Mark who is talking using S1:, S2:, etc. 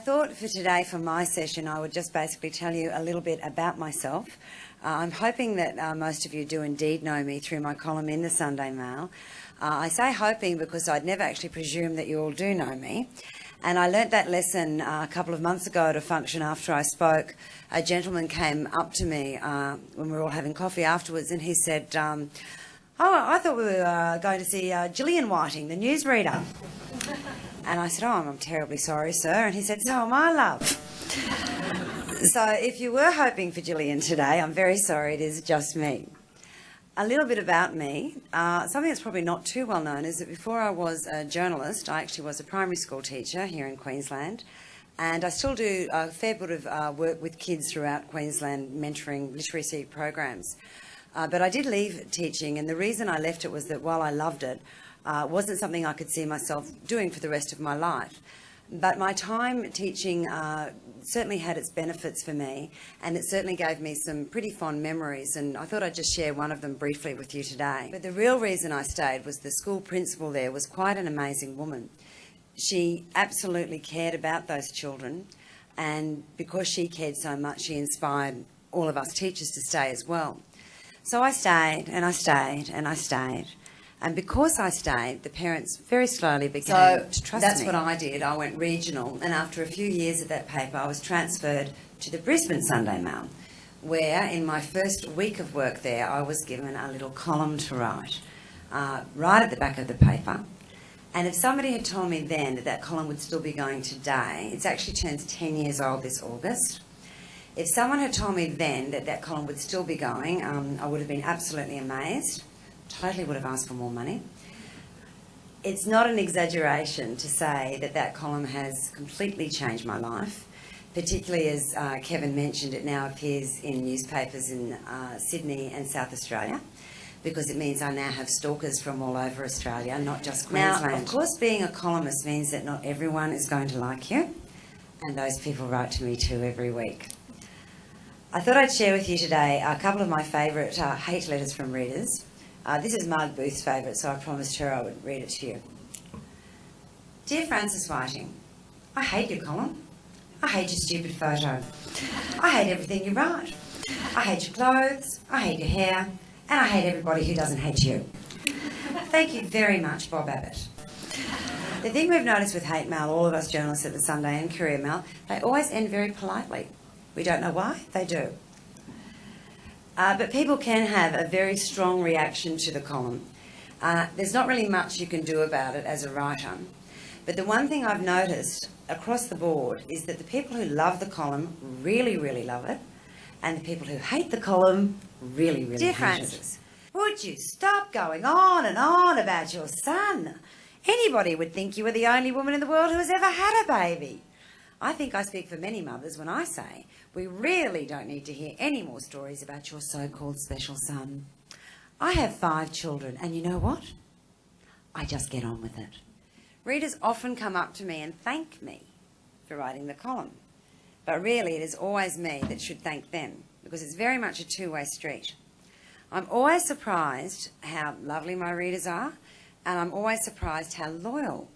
S1: I thought for today, for my session, I would just basically tell you a little bit about myself. I'm hoping that most of you do indeed know me through my column in the Sunday Mail. I say hoping because I'd never actually presumed that you all do know me. And I learnt that lesson a couple of months ago at a function after I spoke. A gentleman came up to me when we were all having coffee afterwards, and he said, oh, I thought we were going to see Gillian Whiting, the newsreader. And I said, oh, I'm terribly sorry, sir. And he said, so am I, love. So if you were hoping for Gillian today, I'm very sorry, it is just me. A little bit about me. Something that's probably not too well known is that before I was a journalist, I actually was a primary school teacher here in Queensland. And I still do a fair bit of work with kids throughout Queensland, mentoring literacy programs. But I did leave teaching, and the reason I left it was that while I loved it, wasn't something I could see myself doing for the rest of my life. But my time teaching certainly had its benefits for me, and it certainly gave me some pretty fond memories, and I thought I'd just share one of them briefly with you today. But the real reason I stayed was the school principal there was quite an amazing woman. She absolutely cared about those children, and because she cared so much, she inspired all of us teachers to stay as well. So I stayed, and I stayed, and I stayed. And because I stayed, the parents very slowly began to trust me. That's what I did. I went regional, and after a few years at that paper, I was transferred to the Brisbane Sunday Mail, where in my first week of work there, I was given a little column to write, right at the back of the paper. And if somebody had told me then that that column would still be going today, it's actually turns 10 years old this August. If someone had told me then that that column would still be going, I would have been absolutely amazed. Totally would have asked for more money. It's not an exaggeration to say that that column has completely changed my life, particularly as Kevin mentioned, it now appears in newspapers in Sydney and South Australia, because it means I now have stalkers from all over Australia, not just Queensland. Now, of course, being a columnist means that not everyone is going to like you, and those people write to me too every week. I thought I'd share with you today a couple of my favourite hate letters from readers. This is Marg Booth's favourite, so I promised her I would read it to you. Dear Frances Whiting, I hate your column. I hate your stupid photo. I hate everything you write. I hate your clothes. I hate your hair. And I hate everybody who doesn't hate you. Thank you very much, Bob Abbott. The thing we've noticed with hate mail, all of us journalists at the Sunday and Courier Mail, they always end very politely. We don't know why, they do. But people can have a very strong reaction to the column. There's not really much you can do about it as a writer. But the one thing I've noticed across the board is that the people who love the column really, really love it, and the people who hate the column really, really hate it. Dear Frances, would you stop going on and on about your son? Anybody would think you were the only woman in the world who has ever had a baby. I think I speak for many mothers when I say we really don't need to hear any more stories about your so-called special son. I have 5 children, and you know what? I just get on with it. Readers often come up to me and thank me for writing the column, but really it is always me that should thank them, because it's very much a two-way street. I'm always surprised how lovely my readers are, and I'm always surprised how loyal